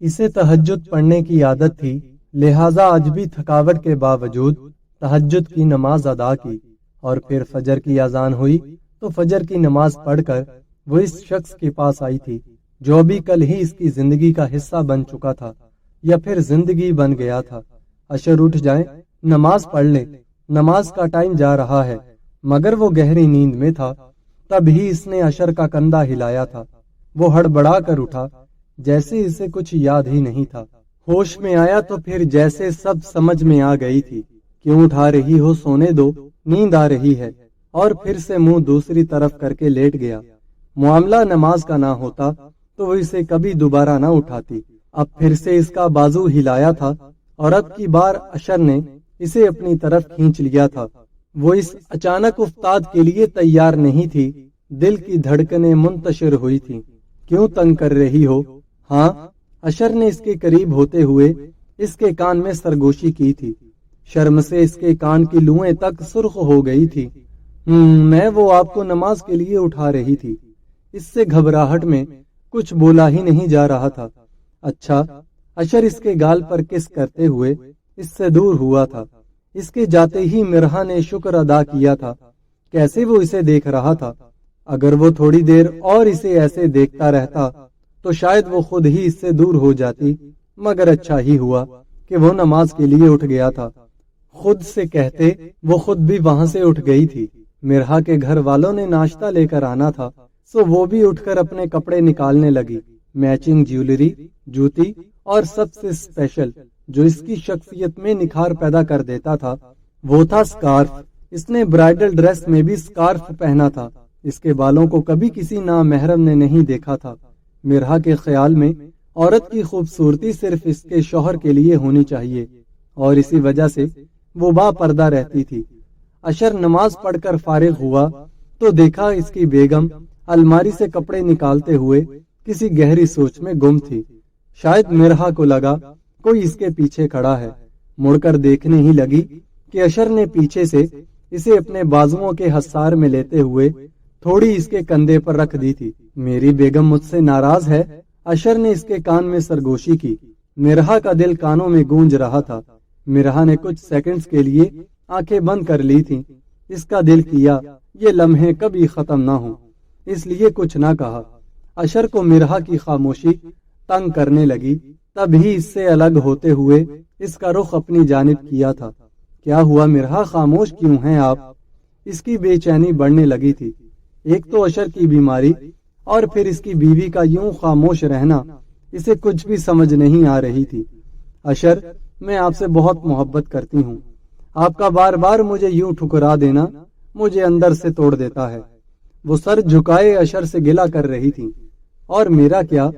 इसे तहज्जुद पढ़ने की आदत थी, लिहाजा आज भी थकावट के बावजूद तहज्जुद की नमाज अदा की और फिर फजर की अजान हुई तो फजर की नमाज पढ़कर वो इस शख्स के पास आई थी जो अभी कल ही इसकी जिंदगी का हिस्सा बन चुका था या फिर जिंदगी बन गया था। अशर उठ जाए, नमाज पढ़ ले, नमाज का टाइम जा रहा है। मगर वो गहरी नींद में था, तब ही इसने अशर का कंधा हिलाया था। वो हड़बड़ा कर उठा, जैसे इसे कुछ याद ही नहीं था। होश में आया तो फिर जैसे सब समझ में आ गई थी। क्यों उठा रही हो, सोने दो, नींद आ रही है। और फिर से मुंह दूसरी तरफ करके लेट गया। मामला नमाज का ना होता तो वो इसे कभी दोबारा ना उठाती। अब फिर से इसका बाजू हिलाया था और अब की बार अशर ने इसे अपनी तरफ खींच लिया था। वो इस अचानक उफ्ताद के लिए तैयार नहीं थी। दिल की धड़कनें मुंतशिर हुई थी। क्यों तंग कर रही हो? हाँ, अशर ने इसके करीब होते हुए इसके कान में सरगोशी की थी। शर्म से इसके कान की लुएं तक सुर्ख हो गई थी। मैं वो आपको नमाज के लिए उठा रही थी। इससे घबराहट में कुछ बोला ही नहीं जा रहा था। अच्छा, अशर इसके गाल पर किस करते हुए इससे दूर हुआ था। इसके जाते ही मिरहा ने शुक्र अदा किया था। कैसे वो इसे देख रहा था। अगर वो थोड़ी देर और इसे ऐसे देखता रहता तो शायद वो खुद ही इससे दूर हो जाती। मगर अच्छा ही हुआ कि वो नमाज के लिए उठ गया था। खुद से कहते वो खुद भी वहां से उठ गई थी। मिरहा के घर वालों ने नाश्ता लेकर आना था, सो वो भी उठकर अपने कपड़े निकालने लगी। मैचिंग ज्वेलरी, जूती और सबसे स्पेशल जो इसकी शख्सियत में निखार पैदा कर देता था वो था स्कार्फ। इसने ब्राइडल ड्रेस में भी स्कार्फ पहना था। इसके बालों को कभी किसी नामहरम ने नहीं देखा था। मिरहा के ख्याल में औरत की खूबसूरती सिर्फ इसके शौहर के लिए होनी चाहिए और इसी वजह से वो बापर्दा रहती थी। अशर नमाज पढ़कर फारिग हुआ तो देखा इसकी बेगम अलमारी से कपड़े निकालते हुए किसी गहरी सोच में गुम थी। शायद मिरहा को लगा कोई इसके पीछे खड़ा है। मुड़कर देखने ही लगी कि अशर ने पीछे से इसे अपने बाजुओं के हसार में लेते हुए थोड़ी इसके कंधे पर रख दी थी। मेरी बेगम मुझसे नाराज है, अशर ने इसके कान में सरगोशी की। मिरहा का दिल कानों में गूंज रहा था। मिरहा ने कुछ सेकंड्स के लिए आंखें बंद कर ली थी। इसका दिल किया ये लम्हे कभी खत्म ना हो, इसलिए कुछ ना कहा। अशर को मिरहा की खामोशी तंग करने लगी। तभी इससे अलग होते हुए इसका रुख अपनी जानिब किया था। क्या हुआ मिरहा, खामोश क्यों हैं आप? इसकी बेचैनी बढ़ने लगी थी। एक तो अशर की बीमारी और फिर इसकी बीवी का यूं खामोश रहना इसे कुछ भी समझ नहीं आ रही थी। अशर, मैं आपसे बहुत मोहब्बत करती हूँ। आपका बार बार मुझे यूं ठुकरा देना मुझे अंदर से तोड़ देता है। वो सर झुकाए अशर से गिला कर रही थी। और मेरा क्या,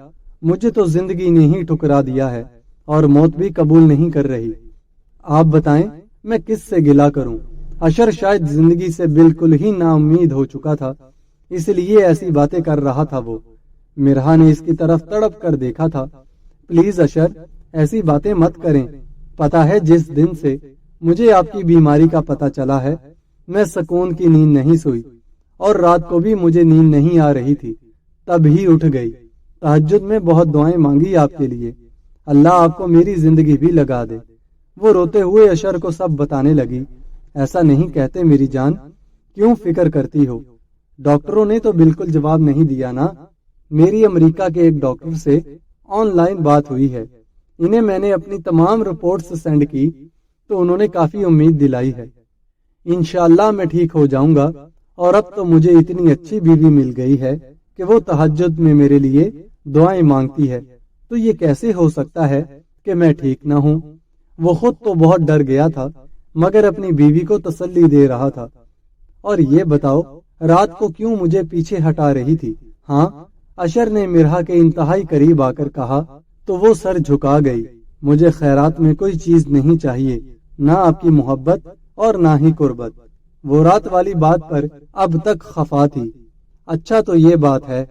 मुझे तो जिंदगी ने ही ठुकरा दिया है और मौत भी कबूल नहीं कर रही। आप बताएं मैं किस से गिला करूं? अशर शायद जिंदगी से बिल्कुल ही नाउम्मीद हो चुका था, इसलिए ऐसी बातें कर रहा था। वो मिरहा ने इसकी तरफ तड़प कर देखा था। प्लीज अशर, ऐसी बातें मत करें। पता है जिस दिन से मुझे आपकी बीमारी का पता चला है मैं सुकून की नींद नहीं सोई और रात को भी मुझे नींद नहीं आ रही थी। तब ही उठ गई। तहज्जुद में बहुत दुआएं मांगी आपके लिए। अल्लाह आपको मेरी जिंदगी भी लगा दे। वो रोते हुए अशर को सब बताने लगी। ऐसा नहीं कहते मेरी जान, क्यों फिक्र करती हो? डॉक्टरों ने तो बिल्कुल जवाब नहीं दिया ना। मेरी अमेरिका के एक डॉक्टर से ऑनलाइन बात हुई है। इन्हें मैंने अपनी तमाम रिपोर्ट्स सेंड की तो उन्होंने काफी उम्मीद दिलाई है। इंशाअल्लाह मैं ठीक हो जाऊंगा। और अब तो मुझे इतनी अच्छी बीवी मिल गई है कि वो तहज्जुद में मेरे लिए दुआएं मांगती है। तो ये कैसे हो सकता है कि मैं ठीक ना हूँ? वो खुद तो बहुत डर गया था मगर अपनी बीवी को तसल्ली दे रहा था। और ये बताओ रात को क्यों मुझे पीछे हटा रही थी? हाँ, अशर ने मिरहा के इंतहाई करीब आकर कहा तो वो सर झुका गई। मुझे खैरात में कोई चीज नहीं चाहिए, ना आपकी मोहब्बत और ना ही कुर्बत। वो रात वाली बात पर अब तक खफा थी। अच्छा तो ये बात है,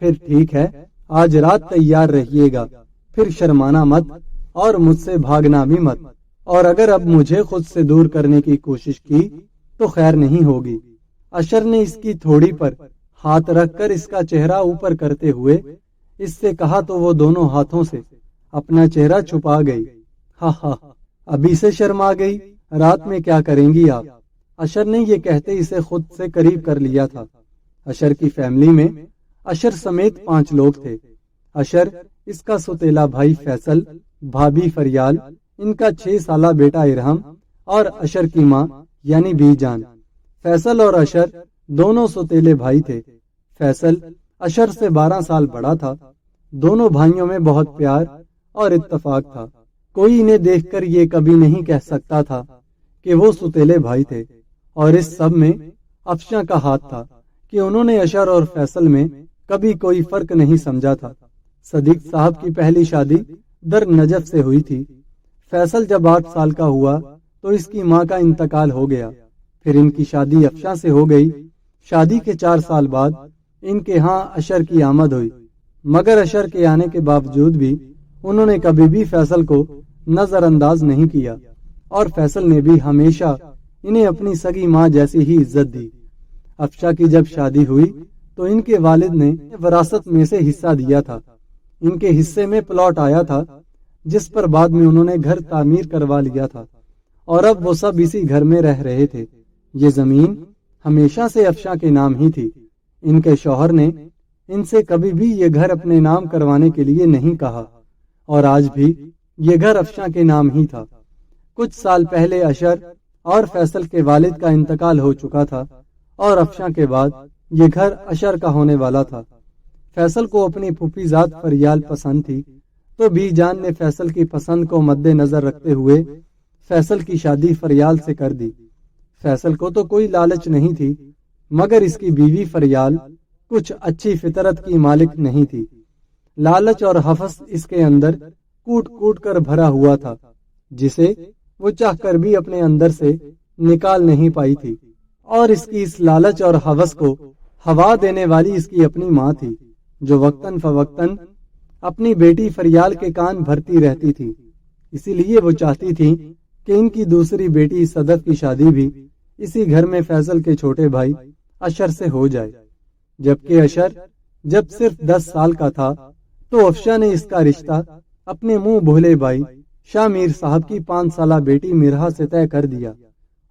फिर ठीक है, आज रात तैयार रहिएगा, फिर शर्माना मत और मुझसे भागना भी मत। और अगर अब मुझे खुद से दूर करने की कोशिश की तो खैर नहीं होगी। अशर ने इसकी थोड़ी पर हाथ रखकर इसका चेहरा ऊपर करते हुए इससे कहा तो वो दोनों हाथों से اپنا چہرہ چھپا گئی۔ ہاں ہاں، ابھی سے شرما گئی، رات میں کیا کریں گی آپ؟ اشر نے یہ کہتے اسے خود سے قریب کر لیا تھا۔ اشر کی فیملی میں اشر سمیت 5 لوگ تھے۔ اشر، اس کا سوتیلا بھائی فیصل، بھابھی فریال، ان کا 6 سالہ بیٹا ارہم اور اشر کی ماں یعنی بی جان۔ فیصل اور اشر دونوں سوتیلے بھائی تھے۔ فیصل اشر سے 12 سال بڑا تھا۔ دونوں بھائیوں میں بہت پیار اور اتفاق تھا۔ کوئی انہیں دیکھ کر یہ کبھی نہیں کہہ سکتا تھا کہ وہ سوتیلے بھائی تھے، اور اس سب میں افشاں کا ہاتھ تھا کہ انہوں نے اشر اور فیصل میں کبھی کوئی فرق نہیں سمجھا تھا۔ صدیق صاحب کی پہلی شادی در نجف سے ہوئی تھی۔ فیصل جب 8 سال کا ہوا تو اس کی ماں کا انتقال ہو گیا، پھر ان کی شادی افشاں سے ہو گئی۔ شادی کے 4 سال بعد ان کے ہاں اشر کی آمد ہوئی، مگر اشر کے آنے کے باوجود بھی انہوں نے کبھی بھی فیصل کو نظر انداز نہیں کیا، اور فیصل نے بھی ہمیشہ انہیں اپنی سگی ماں جیسی ہی عزت دی۔ افشاں کی جب شادی ہوئی تو ان کے والد نے وراثت میں سے حصہ دیا تھا۔ ان کے حصے میں پلاٹ آیا تھا، جس پر بعد میں انہوں نے گھر تعمیر کروا لیا تھا، اور اب وہ سب اسی گھر میں رہ رہے تھے۔ یہ زمین ہمیشہ سے افشاں کے نام ہی تھی۔ ان کے شوہر نے ان سے کبھی بھی یہ گھر اپنے نام کروانے کے لیے نہیں کہا، اور آج بھی یہ گھر افشاں کے نام ہی تھا۔ کچھ سال پہلے اشر اور فیصل کے والد کا انتقال ہو چکا تھا، اور افشاں کے بعد یہ گھر اشر کا ہونے والا تھا۔ فیصل کو اپنی پھوپھی ذات فریال پسند تھی، تو بی جان نے فیصل کی پسند کو مد نظر رکھتے ہوئے فیصل کی شادی فریال سے کر دی۔ فیصل کو تو کوئی لالچ نہیں تھی، مگر اس کی بیوی فریال کچھ اچھی فطرت کی مالک نہیں تھی۔ لالچ اور حفظ اس کے اندر کوٹ کوٹ کر بھرا ہوا تھا، جسے وہ چاہ کر بھی اپنے اندر سے نکال نہیں پائی تھی، اور اس کی اس لالچ اور حوث کو ہوا دینے والی اس کی اپنی ماں تھی، جو وقتاً فوقتاً اپنی بیٹی فریال کے کان بھرتی رہتی تھی۔ اسی لیے وہ چاہتی تھی کہ ان کی دوسری بیٹی صدف کی شادی بھی اسی گھر میں فیصل کے چھوٹے بھائی اشر سے ہو جائے۔ جبکہ اشر جب صرف 10 سال کا تھا تو افشاں نے اس کا رشتہ اپنے منہ بھولے بھائی شاہ میر صاحب کی 5 سالہ بیٹی مرہا سے طے کر دیا،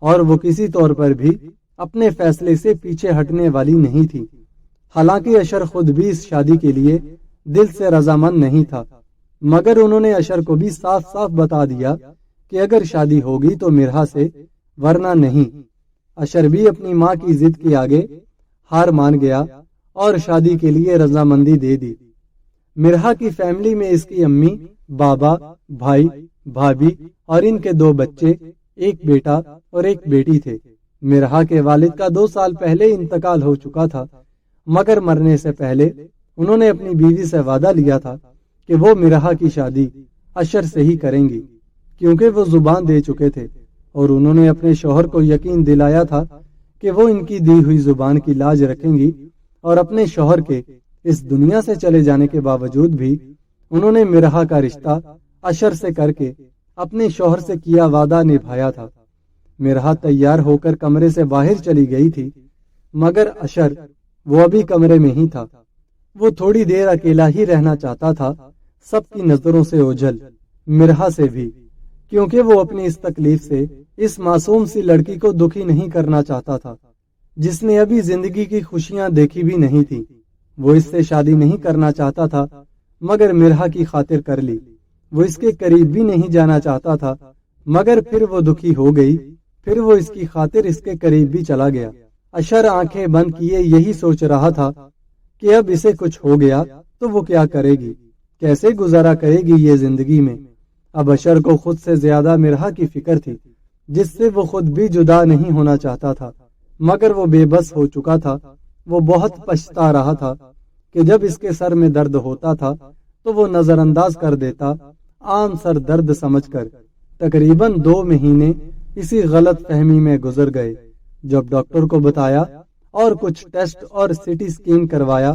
اور وہ کسی طور پر بھی اپنے فیصلے سے پیچھے ہٹنے والی نہیں تھی۔ حالانکہ اشر خود بھی اس شادی کے لیے دل سے رضامند نہیں تھا، مگر انہوں نے اشر کو بھی صاف صاف بتا دیا کہ اگر شادی ہوگی تو مرہا سے، ورنہ نہیں۔ اشر بھی اپنی ماں کی ضد کے آگے ہار مان گیا اور شادی کے لیے رضامندی دے دی۔ مرہا کی فیملی میں اس کی امی، بابا، بھائی، بھابھی اور ان کے 2 بچے، ایک بیٹا اور ایک بیٹی تھے۔ مرہا کے والد کا 2 سال پہلے انتقال ہو چکا تھا، مگر مرنے سے پہلے انہوں نے اپنی بیوی سے وعدہ لیا تھا کہ وہ مرہا کی شادی اشر سے ہی کریں گی، کیونکہ وہ زبان دے چکے تھے، اور انہوں نے اپنے شوہر کو یقین دلایا تھا کہ وہ ان کی دی ہوئی زبان کی لاج رکھیں گی، اور اپنے شوہر کے اس دنیا سے چلے جانے کے باوجود بھی انہوں نے مرہا کا رشتہ اشر سے کر کے اپنے شوہر سے کیا وعدہ نبھایا تھا۔ مرہا تیار ہو کر کمرے سے باہر چلی گئی تھی، مگر اشر وہ ابھی کمرے میں ہی تھا۔ وہ تھوڑی دیر اکیلا ہی رہنا چاہتا تھا، سب کی نظروں سے اوجھل، مرہا سے بھی، کیونکہ وہ اپنی اس تکلیف سے اس معصوم سی لڑکی کو دکھی نہیں کرنا چاہتا تھا، جس نے ابھی زندگی کی خوشیاں دیکھی بھی نہیں تھی۔ وہ اس سے شادی نہیں کرنا چاہتا تھا، مگر مرہا کی خاطر کر لی۔ وہ اس کے قریب بھی نہیں جانا چاہتا تھا، مگر پھر وہ دکھی ہو گئی، پھر وہ اس کی خاطر اس کے قریب بھی چلا گیا۔ اشر آنکھیں بند کیے یہی سوچ رہا تھا کہ اب اسے کچھ ہو گیا تو وہ کیا کرے گی، کیسے گزارا کرے گی یہ زندگی میں۔ اب اشر کو خود سے زیادہ مرہا کی فکر تھی، جس سے وہ خود بھی جدا نہیں ہونا چاہتا تھا، مگر وہ بے بس ہو چکا تھا۔ وہ بہت پچھتا رہا تھا کہ جب اس کے سر میں درد ہوتا تھا تو وہ نظر انداز کر دیتا، عام سر درد سمجھ کر۔ تقریباً 2 مہینے اسی غلط فہمی میں گزر گئے۔ جب ڈاکٹر کو بتایا اور کچھ ٹیسٹ اور سٹی اسکین کروایا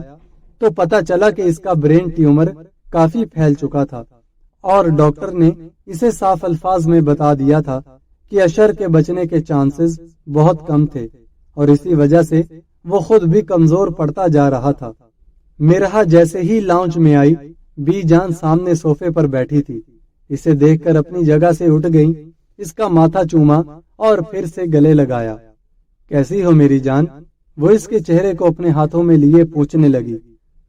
تو پتہ چلا کہ اس کا برین ٹیومر کافی پھیل چکا تھا، اور ڈاکٹر نے اسے صاف الفاظ میں بتا دیا تھا کہ اشر کے بچنے کے چانسز بہت کم تھے، اور اسی وجہ سے وہ خود بھی کمزور پڑتا جا رہا تھا۔ مرہا جیسے ہی لاؤنج میں آئی बी जान सामने सोफे पर बैठी थी। इसे देखकर अपनी जगह से उठ गई, इसका माथा चूमा और फिर से गले लगाया। कैसी हो मेरी जान? वो इसके चेहरे को अपने हाथों में लिए पूछने लगी।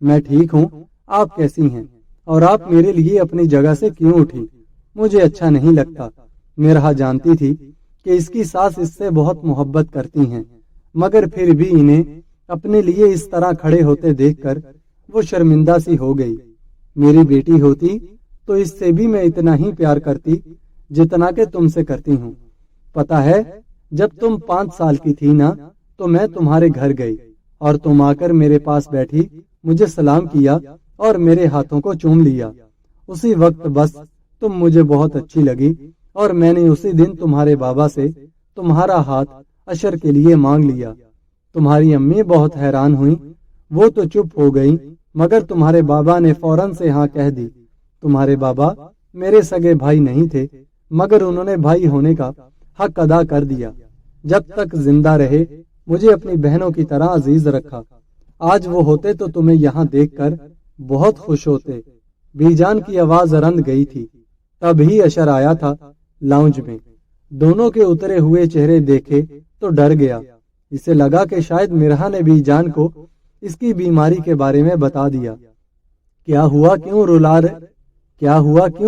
मैं ठीक हूँ, आप कैसी हैं? और आप मेरे लिए अपनी जगह से क्यों उठी? मुझे अच्छा नहीं लगता। मिरहा जानती थी कि इसकी सास इससे बहुत मोहब्बत करती हैं, मगर फिर भी इन्हें अपने लिए इस तरह खड़े होते देखकर वो शर्मिंदा सी हो गई। मेरी बेटी होती तो इससे भी मैं इतना ही प्यार करती जितना कि तुमसे करती हूँ। पता है, जब तुम 5 साल की थी ना, तो मैं तुम्हारे घर गई और तुम आकर मेरे पास बैठी, मुझे सलाम किया और मेरे हाथों को चूम लिया। उसी वक्त बस तुम मुझे बहुत अच्छी लगी और मैंने उसी दिन तुम्हारे बाबा से तुम्हारा हाथ अशर के लिए मांग लिया। तुम्हारी अम्मी बहुत हैरान हुई, वो तो चुप हो गई, मगर तुम्हारे बाबा ने फौरन से हाँ कह दी। तुम्हारे बाबा मेरे सगे भाई नहीं थे, मगर उन्होंने भाई होने का हक अदा कर दिया। जब तक जिंदा रहे मुझे अपनी बहनों की तरह अजीज रखा। आज वो होते तो तुम्हें यहाँ देखकर बहुत खुश होते। बीजान की आवाज रंध गई थी। तभी अशर आया था लाउंज में। दोनों के उतरे हुए चेहरे देखे तो डर गया। इसे लगा कि शायद मिरहा ने बीजान को इसकी बीमारी के बारे में बता दिया। क्या हुआ क्यों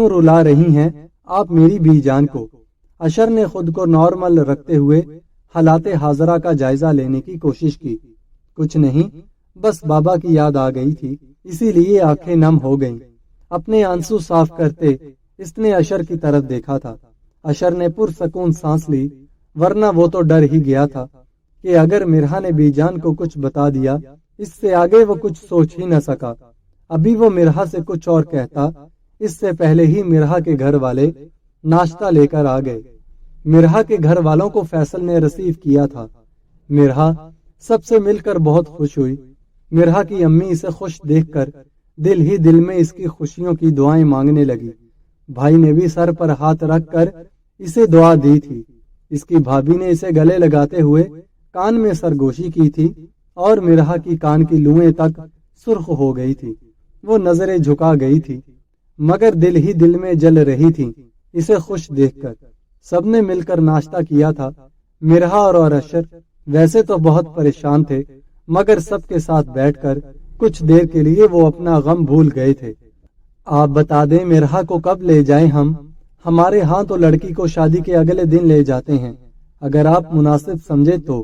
रुला रही हैं आप मेरी बीजान को? अशर ने खुद को नॉर्मल रखते हुए हालाते हाजरा का जायजा लेने की कोशिश की। कुछ नहीं, बस बाबा की याद आ गई थी, इसीलिए आंखें नम हो गईं। अपने आंसू साफ करते इसने अशर की तरफ देखा था। अशर ने पुरसकून सांस ली, वरना वो तो डर ही गया था कि अगर मिरहा ने बीजान को कुछ बता दिया, इससे आगे वो कुछ सोच ही न सका। अभी वो मिरहा से कुछ और कहता, इससे पहले ही मिरहा के घर वाले नाश्ता लेकर आ गए। मिरहा के घर वालों को फैसल ने रिसीव किया था। मिरहा सबसे मिलकर बहुत खुश हुई। मिरहा की अम्मी इसे खुश देखकर दिल ही दिल में इसकी खुशियों की दुआएं मांगने लगी। भाई ने भी सर पर हाथ रखकर इसे दुआ दी थी। इसकी भाभी ने इसे गले लगाते हुए कान में सरगोशी की थी और मिरहा की कान की लुएं तक सुर्ख हो गई थी। वो नजरें झुका गई थी, मगर दिल ही दिल में जल रही थी इसे खुश देखकर। सबने मिलकर नाश्ता किया था। मिरहा और अशर वैसे तो बहुत परेशान थे, मगर सबके साथ बैठकर कुछ देर के लिए वो अपना गम भूल गए थे। आप बता दें मिरहा को कब ले जाएं हम? हमारे यहाँ तो लड़की को शादी के अगले दिन ले जाते हैं। अगर आप मुनासिब समझे तो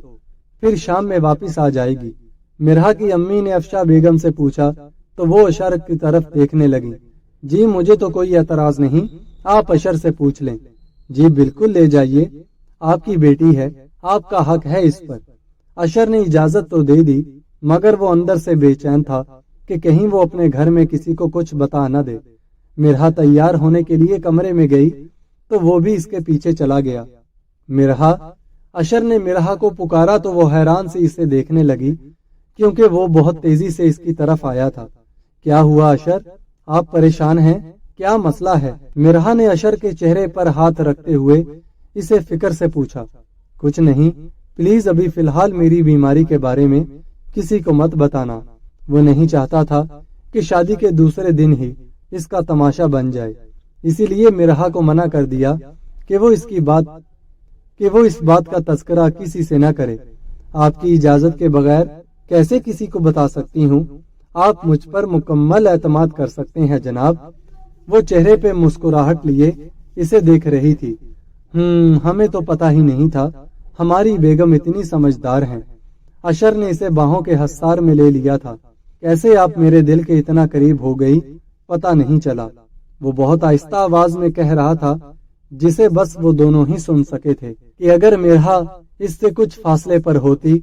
फिर शाम में वापस आ जाएगी। मिरहा की अम्मी ने अफशा बेगम से पूछा तो वो अशर की तरफ देखने लगी। जी मुझे तो कोई एतराज नहीं, आप अशर से पूछ लें। जी बिल्कुल ले जाइए, आपकी बेटी है, आपका हक है इस पर। अशर ने इजाजत तो दे दी, मगर वो अंदर से बेचैन था कि कहीं वो अपने घर में किसी को कुछ बता न दे। मिरहा तैयार होने के लिए कमरे में गई तो वो भी इसके पीछे चला गया। मिरहा, अशर ने मिरहा को पुकारा तो वो हैरान से इसे देखने लगी, क्योंकि वो बहुत तेजी से इसकी तरफ आया था। क्या हुआ अशर, आप परेशान हैं? क्या मसला है? मिरहा ने अशर के चेहरे पर हाथ रखते हुए इसे फिक्र से पूछा। कुछ नहीं, प्लीज अभी फिलहाल मेरी बीमारी के बारे में किसी को मत बताना। वो नहीं चाहता था कि शादी के दूसरे दिन ही इसका तमाशा बन जाए, इसीलिए मिरहा को मना कर दिया कि वो इस बात का तस्करा किसी से न करे। आपकी इजाजत के बगैर कैसे किसी को बता सकती हूँ? आप मुझ पर मुकम्मल एतमाद कर सकते हैं जनाब। वो चेहरे पे मुस्कुराहट लिए इसे देख रही थी। हमें तो पता ही नहीं था, हमारी बेगम इतनी समझदार हैं। अशर ने इसे बाहों के हसार में ले लिया था। कैसे आप मेरे दिल के इतना करीब हो गई, पता नहीं चला। वो बहुत आहिस्ता आवाज में कह रहा था, जिसे बस वो दोनों ही सुन सके थे, कि अगर मिरहा इससे कुछ फासले पर होती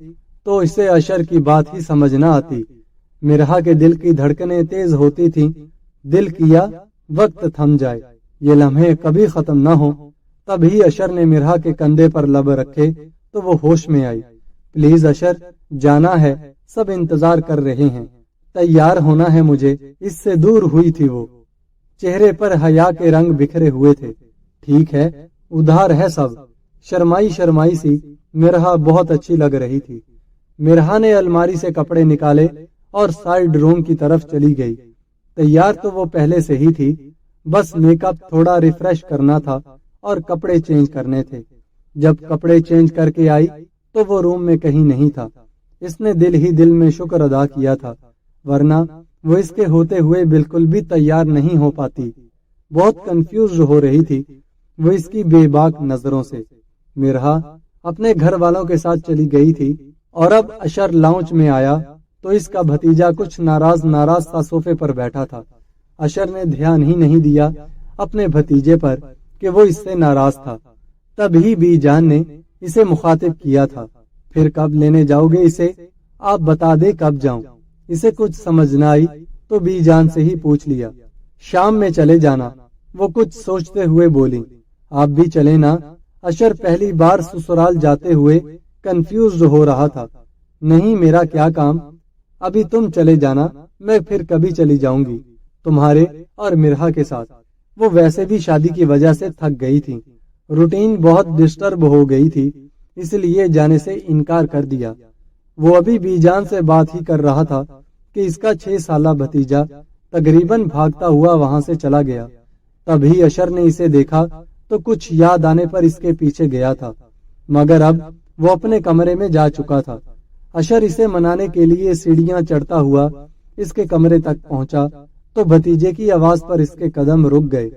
तो इसे अशर की बात ही समझ न आती। मिरहा के दिल की धड़कनें तेज होती थीं। दिल किया वक्त थम जाए, ये लम्हे कभी खत्म न हो। तभी अशर ने मिरहा के कंधे पर लब रखे तो वो होश में आई। प्लीज अशर, जाना है, सब इंतजार कर रहे हैं, तैयार होना है मुझे। इससे दूर हुई थी वो, चेहरे पर हया के रंग बिखरे हुए थे। ठीक है, उधार है सब। शर्माई शर्माई सी मिरहा बहुत अच्छी लग रही थी। मिरहा ने अलमारी से कपड़े निकाले और साइड रूम की तरफ चली गई। तैयार तो वो पहले से ही थी, बस मेकअप थोड़ा रिफ्रेश करना था और कपड़े चेंज करने थे। जब कपड़े चेंज करके आई तो वो रूम में कहीं नहीं था। इसने दिल ही दिल में शुक्र अदा किया था, वरना वो इसके होते हुए बिल्कुल भी तैयार नहीं हो पाती। बहुत कंफ्यूज हो रही थी वो इसकी बेबाक नजरों से। मिरहा अपने घर वालों के साथ चली गई थी और अब अशर लाउंज में आया तो इसका भतीजा कुछ नाराज नाराज सा सोफे पर बैठा था। अशर ने ध्यान ही नहीं दिया अपने भतीजे पर कि वो इससे नाराज था। तभी बीजान ने इसे मुखातिब किया था, फिर कब लेने जाओगे इसे? आप बता दे कब जाऊं। इसे कुछ समझ न आई तो बीजान से ही पूछ लिया। शाम में चले जाना, वो कुछ सोचते हुए बोली। आप भी चले ना? अशर पहली बार ससुराल जाते हुए कंफ्यूज हो रहा था। नहीं, मेरा क्या काम, अभी तुम चले जाना, मैं फिर कभी चली जाऊंगी तुम्हारे और मिरहा के साथ। वो वैसे भी शादी की वजह से थक गई थी, रूटीन बहुत डिस्टर्ब हो गई थी, इसलिए जाने से इनकार कर दिया। वो अभी बीजान से बात ही कर रहा था कि इसका 6 साला भतीजा तकरीबन भागता हुआ वहां से चला गया। तभी अशर ने इसे देखा तो कुछ याद आने पर इसके पीछे गया था, मगर अब वो अपने कमरे में जा चुका था। अशर इसे मनाने के लिए सीढ़ियां चढ़ता हुआ इसके कमरे तक पहुंचा तो भतीजे की आवाज पर इसके कदम रुक गए।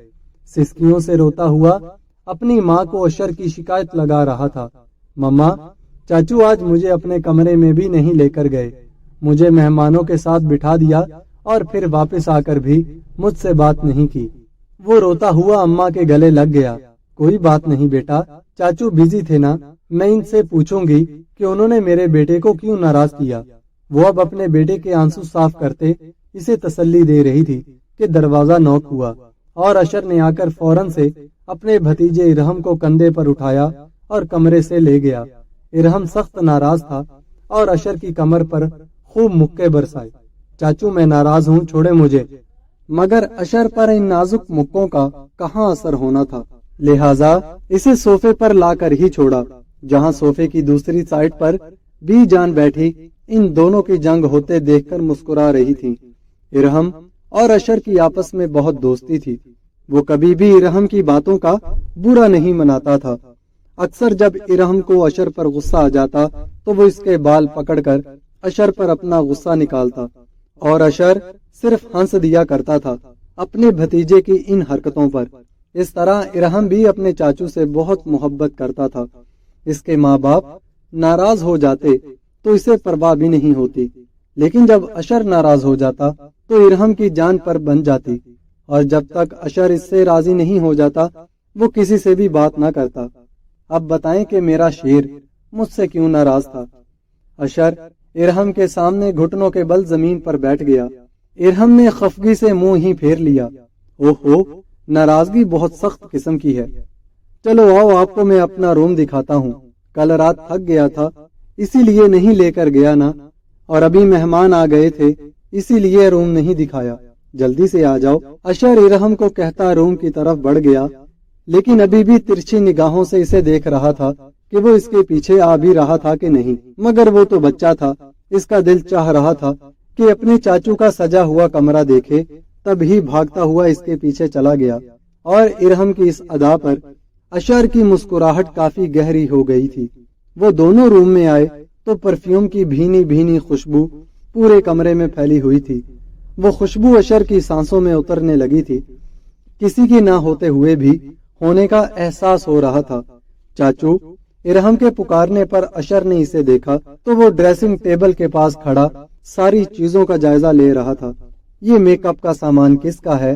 सिसकियों से रोता हुआ अपनी माँ को अशर की शिकायत लगा रहा था। मम्मा, चाचू आज मुझे अपने कमरे में भी नहीं लेकर गए, मुझे मेहमानों के साथ बिठा दिया और फिर वापस आकर भी मुझसे बात नहीं की। वो रोता हुआ अम्मा के गले लग गया। कोई बात नहीं बेटा, चाचू बिजी थे ना, मैं इनसे पूछूंगी कि उन्होंने मेरे बेटे को क्यों नाराज किया। वो अब अपने बेटे के आंसू साफ करते इसे तसल्ली दे रही थी कि दरवाजा नॉक हुआ और अशर ने आकर फौरन से अपने भतीजे इरहम को कंधे पर उठाया और कमरे से ले गया। इरहम सख्त नाराज था और अशर की कमर पर खूब मुक्के बरसाए। चाचू मैं नाराज हूँ, छोड़े मुझे। मगर अशर पर इन नाजुक मुक्कों का कहाँ असर होना था, लिहाजा इसे सोफे पर लाकर ही छोड़ा, जहाँ सोफे की दूसरी साइड पर बीजान बैठी इन दोनों की जंग होते देखकर मुस्कुरा रही थी। इरहम और अशर की आपस में बहुत दोस्ती थी। वो कभी भी इरहम की बातों का बुरा नहीं मनाता था। अक्सर जब इरहम को अशर पर गुस्सा आ जाता तो वो इसके बाल पकड़कर अशर पर अपना गुस्सा निकालता और अशर सिर्फ हंस दिया करता था अपने भतीजे की इन हरकतों पर। इस तरह इरहम भी अपने चाचू से बहुत मोहब्बत करता था। इसके माँ बाप नाराज हो जाते तो इसे परवाह भी नहीं होती, लेकिन जब अशर नाराज हो जाता तो इरहम की जान पर बन जाती और जब तक अशर इससे राजी नहीं हो जाता वो किसी से भी बात ना करता। अब बताएं कि मेरा शेर मुझसे क्यों नाराज था। अशर इरहम के सामने घुटनों के बल जमीन पर बैठ गया। इरहम ने खफगी से मुंह ही फेर लिया। ओहो, नाराजगी बहुत सख्त किस्म की है। चलो आओ, आपको मैं अपना रूम दिखाता हूँ। कल रात थक गया था इसीलिए नहीं लेकर गया ना, और अभी मेहमान आ गए थे इसीलिए रूम नहीं दिखाया। जल्दी से आ जाओ। अशर इरहम को कहता रूम की तरफ बढ़ गया, लेकिन अभी भी तिरछी निगाहों से इसे देख रहा था कि वो इसके पीछे आ भी रहा था कि नहीं। मगर वो तो बच्चा था, इसका दिल चाह रहा था कि अपने चाचू का सजा हुआ कमरा देखे। तभी भागता हुआ इसके पीछे चला गया और इरहम की इस अदा पर अशर की मुस्कुराहट काफी गहरी हो गई थी। वो दोनों रूम में आए तो परफ्यूम की भीनी भीनी खुशबू पूरे कमरे में फैली हुई थी। वो खुशबू अशर की सांसों में उतरने लगी थी। किसी की ना होते हुए भी होने का एहसास हो रहा था। चाचू, इरहम के पुकारने पर अशर ने इसे देखा तो वो ड्रेसिंग टेबल के पास खड़ा सारी चीजों का जायजा ले रहा था। ये मेकअप का सामान किसका है?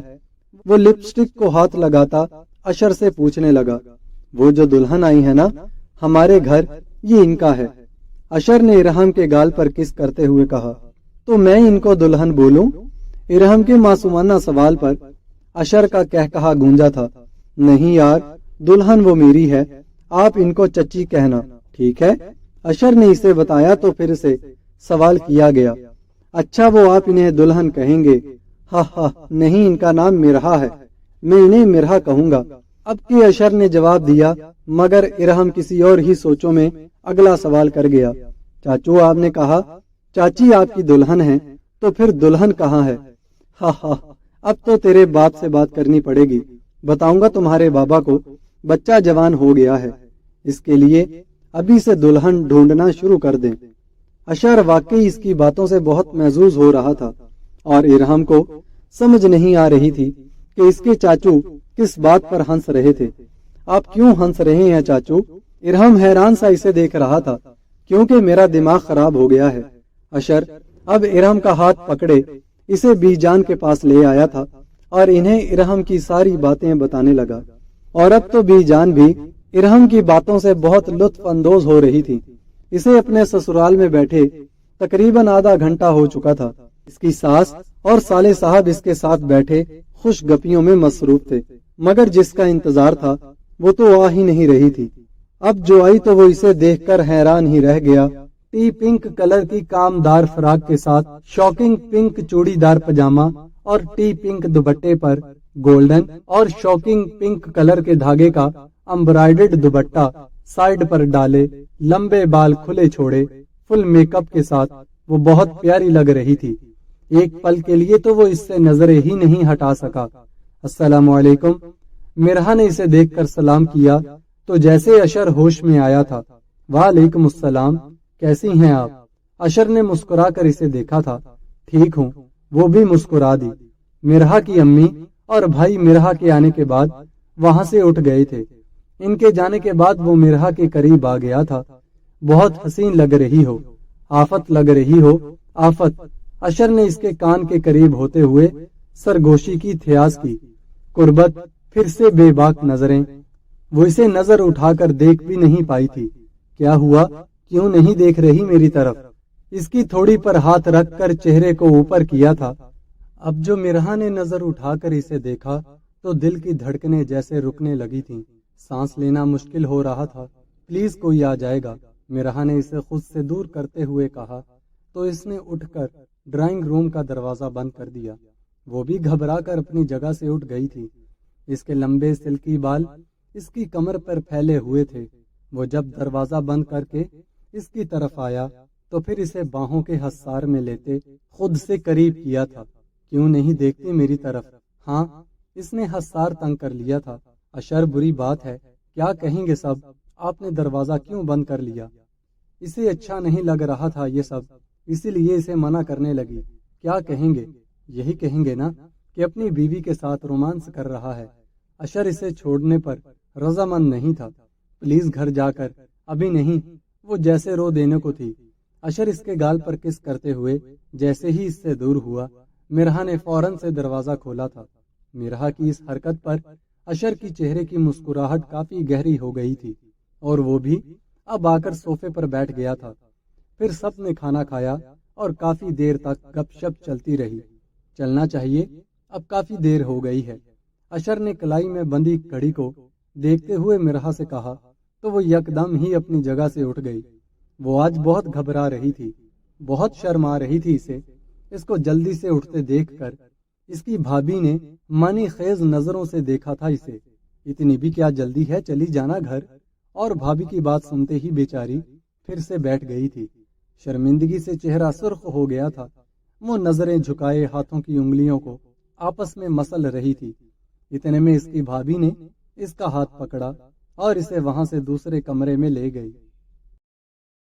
वो लिपस्टिक को हाथ लगाता अशर से पूछने लगा। वो जो दुल्हन आई है ना हमारे घर, ये इनका है। अशर ने इरहम के गाल पर किस करते हुए कहा। तो मैं इनको दुल्हन बोलूं? इरहम के मासूमाना सवाल पर अशर का कहकहा गूंजा था। नहीं यार, दुल्हन वो मेरी है, आप इनको चच्ची कहना, ठीक है? अशर ने इसे बताया तो फिर से सवाल किया गया। अच्छा, वो आप इन्हें दुल्हन कहेंगे? हा हा, नहीं, इनका नाम मिरहा है, मैं इन्हें मिरहा कहूंगा। अब के अशर ने जवाब दिया, मगर इरहम किसी और ही सोचों में अगला सवाल कर गया। चाचू, आपने कहा चाची आपकी दुल्हन है, तो फिर दुल्हन कहाँ है? हा हा, अब तो तेरे बाप से बात करनी पड़ेगी। बताऊंगा तुम्हारे बाबा को बच्चा जवान हो गया है, इसके लिए अभी से दुल्हन ढूंढना शुरू कर दें। अशर वाकई इसकी बातों से बहुत महजूज हो रहा था और इरहम को समझ नहीं आ रही थी कि इसके चाचू किस बात पर हंस रहे थे। आप क्यों हंस रहे हैं चाचू? इरहम हैरान सा इसे देख रहा था। क्योंकि मेरा दिमाग खराब हो गया है। अशर अब इरहम का हाथ पकड़े इसे बीजान के पास ले आया था और इन्हें इरहम की सारी बातें बताने लगा। और अब तो बीजान भी इरहम की बातों से बहुत लुत्फ अंदोज हो रही थी। इसे अपने ससुराल में बैठे तकरीबन आधा घंटा हो चुका था। इसकी सास और साले साहब इसके साथ बैठे खुश गपियों में मसरूफ थे, मगर जिसका इंतजार था वो तो आ ही नहीं रही थी। अब जो आई तो वो इसे देखकर हैरान ही रह गया। टी पिंक कलर की कामदार फ्राक के साथ शॉकिंग पिंक चूड़ीदार पजामा और टी पिंक दुपट्टे पर गोल्डन और शॉकिंग पिंक कलर के धागे का एम्ब्रॉयडर्ड दुपट्टा साइड पर डाले, लंबे बाल खुले छोड़े, फुल मेकअप के साथ वो बहुत प्यारी लग रही थी। एक पल के लिए तो वो इससे नजरें ही नहीं हटा सका। अस्सलाम वालेकुम। मिरहा ने इसे देखकर सलाम किया तो जैसे अशर होश में आया था। वालेकुम अस्सलाम, कैसी हैं आप? अशर ने मुस्कुराकर इसे देखा था। ठीक हूँ, वो भी मुस्कुरा दी। मिरहा की अम्मी और भाई मिरहा के आने के बाद वहां से उठ गए थे। इनके जाने के बाद वो मिरहा के करीब आ गया था। बहुत हसीन लग रही हो, आफत लग रही हो, आफत। अशर ने इसके कान के करीब होते हुए सरगोशी की थ्यास की। कुर्बत, फिर से बेबाक नजरें। वो इसे नजर उठाकर देख भी नहीं पाई थी। क्या हुआ, क्यों नहीं देख रही मेरी तरफ? इसकी थोड़ी पर हाथ रखकर चेहरे को ऊपर किया था। अब जो मिरहा ने नजर उठाकर इसे देखा तो दिल की धड़कनें जैसे रुकने लगी थीं। सांस लेना मुश्किल हो रहा था। प्लीज कोई आ जाएगा, मिरहा ने इसे खुद से दूर करते हुए कहा तो इसने उठकर ड्राइंग रूम का दरवाजा बंद कर दिया। वो भी घबरा कर अपनी जगह से उठ गई थी। इसके लंबे सिल्की बाल इसकी कमर पर फैले हुए थे। वो जब दरवाजा बंद करके इसकी तरफ आया तो फिर इसे बाहों के हसार में लेते खुद से करीब किया था। क्यों नहीं देखती मेरी तरफ? हाँ, इसने हसार तंग कर लिया था। अशर, बुरी बात है, क्या कहेंगे सब? आपने दरवाजा क्यों बंद कर लिया? इसे अच्छा नहीं लग रहा था ये सब, इसीलिए इसे मना करने लगी। क्या कहेंगे? यही कहेंगे ना कि अपनी बीवी के साथ रोमांस कर रहा है। अशर इसे छोड़ने पर रजामंद नहीं था। प्लीज घर जाकर। अभी नहीं, वो जैसे रो देने को थी। अशर इसके गाल पर किस करते हुए जैसे ही इससे दूर हुआ, मिरहा ने फौरन से दरवाजा खोला था। मिरहा की इस हरकत पर अशर की चेहरे की मुस्कुराहट काफी गहरी हो गई थी और वो भी अब आकर सोफे पर बैठ गया था। फिर सबने खाना खाया और काफी देर तक गपशप चलती रही। चलना चाहिए, अब काफी देर हो गई है। अशर ने कलाई में बंधी घड़ी को देखते हुए मिरहा से कहा तो वो यकदम ही अपनी जगह से उठ गई। वो आज बहुत घबरा रही थी, बहुत शर्म आ रही थी इसे। इसको जल्दी से उठते देखकर इसकी भाभी ने मानी खेज नजरों से देखा था इसे। इतनी भी क्या जल्दी है, चली जाना घर। और भाभी की बात सुनते ही बेचारी फिर से बैठ गई थी। शर्मिंदगी से चेहरा सुर्ख हो गया था। वो नजरें झुकाए हाथों की उंगलियों को आपस में मसल रही थी। इतने में इसकी भाभी ने इसका हाथ पकड़ा और इसे वहां से दूसरे कमरे में ले गई।